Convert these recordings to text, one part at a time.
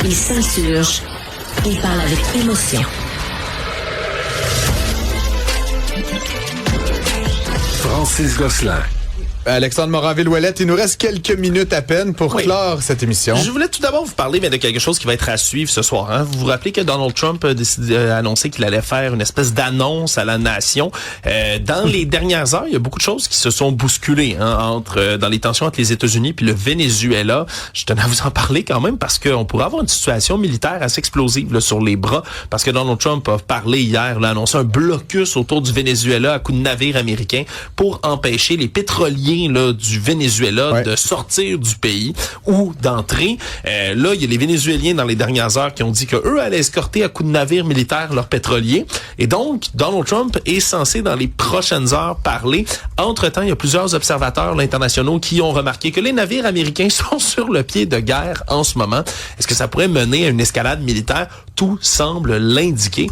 Il s'insurge. Il parle avec émotion. Francis Gosselin. Alexandre Morin-Villouellette, il nous reste quelques minutes à peine pour clore cette émission. Je voulais tout d'abord vous parler de quelque chose qui va être à suivre ce soir. Vous vous rappelez que Donald Trump a annoncé qu'il allait faire une espèce d'annonce à la nation. Dans les dernières heures, il y a beaucoup de choses qui se sont bousculées dans les tensions entre les États-Unis puis le Venezuela. Je tenais à vous en parler quand même parce qu'on pourrait avoir une situation militaire assez explosive là, sur les bras parce que Donald Trump a parlé hier, a annoncé un blocus autour du Venezuela à coups de navires américains pour empêcher les pétroliers du Venezuela de sortir du pays ou d'entrer. Là, il y a les Vénézuéliens dans les dernières heures qui ont dit que eux allaient escorter à coups de navires militaires leurs pétroliers. Et donc, Donald Trump est censé dans les prochaines heures parler. Entre-temps, il y a plusieurs observateurs internationaux qui ont remarqué que les navires américains sont sur le pied de guerre en ce moment. Est-ce que ça pourrait mener à une escalade militaire? Tout semble l'indiquer.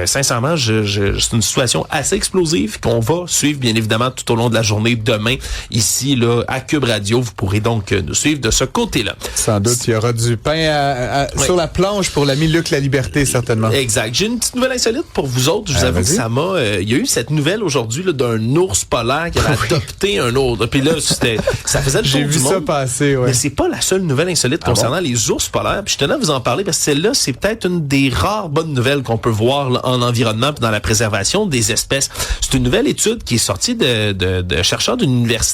Sincèrement, c'est une situation assez explosive qu'on va suivre bien évidemment tout au long de la journée demain. Ici, là, à Cube Radio, vous pourrez donc nous suivre de ce côté-là. Sans doute, il y aura du pain sur la planche pour l'ami Luc La Liberté, certainement. Exact. J'ai une petite nouvelle insolite pour vous autres. Je vous avoue que ça m'a... il y a eu cette nouvelle aujourd'hui là, d'un ours polaire qui a adopté un autre. Puis là, ça faisait le tour du monde. J'ai vu ça passer, ouais. Mais c'est pas la seule nouvelle insolite concernant les ours polaires. Puis je tenais à vous en parler parce que celle-là, c'est peut-être une des rares bonnes nouvelles qu'on peut voir là, en environnement puis dans la préservation des espèces. C'est une nouvelle étude qui est sortie de chercheurs d'une université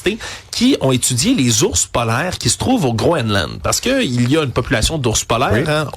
qui ont étudié les ours polaires qui se trouvent au Groenland. Parce que il y a une population d'ours polaires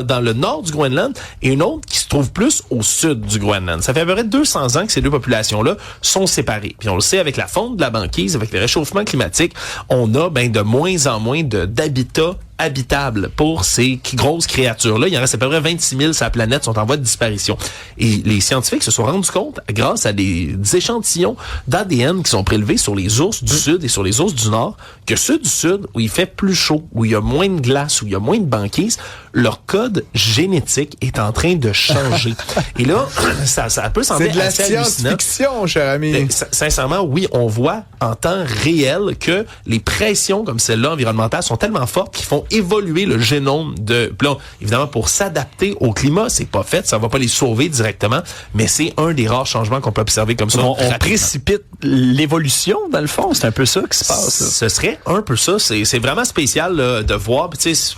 dans le nord du Groenland et une autre qui se trouve plus au sud du Groenland. Ça fait à peu près 200 ans que ces deux populations-là sont séparées. Puis on le sait, avec la fonte de la banquise, avec le réchauffement climatique, on a de moins en moins d'habitats habitable pour ces grosses créatures-là. Il en reste à peu près 26 000 sur la planète, sont en voie de disparition. Et les scientifiques se sont rendus compte, grâce à des échantillons d'ADN qui sont prélevés sur les ours du sud et sur les ours du nord, que ceux du sud, où il fait plus chaud, où il y a moins de glace, où il y a moins de banquise, leur code génétique est en train de changer. Et là, ça peut sembler assez hallucinant. C'est de la science-fiction, cher ami. Sincèrement, oui, on voit en temps réel que les pressions comme celle-là environnementales sont tellement fortes qu'ils font évoluer le génome de plomb. Évidemment, pour s'adapter au climat, c'est pas fait, ça va pas les sauver directement, mais c'est un des rares changements qu'on peut observer comme ça. On précipite l'évolution, dans le fond, c'est un peu ça qui se passe. Là. Ce serait un peu ça, c'est vraiment spécial là, de voir.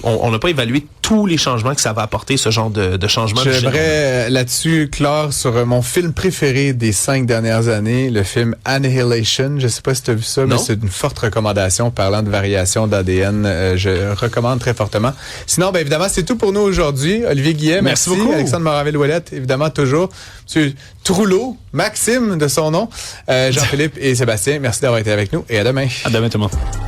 On n'a pas évalué tous les changements que ça va apporter, ce genre de changement. J'aimerais là-dessus clore sur mon film préféré des 5 dernières années, le film Annihilation. Je sais pas si tu as vu ça, mais c'est une forte recommandation parlant de variation d'ADN. Je recommande très fortement. Sinon, évidemment, c'est tout pour nous aujourd'hui. Olivier Guillet, merci beaucoup. Alexandre Morin-Villouellette, évidemment, toujours. Monsieur Trouleau, Maxime de son nom, Jean-Philippe et Sébastien, merci d'avoir été avec nous et à demain. À demain tout le monde.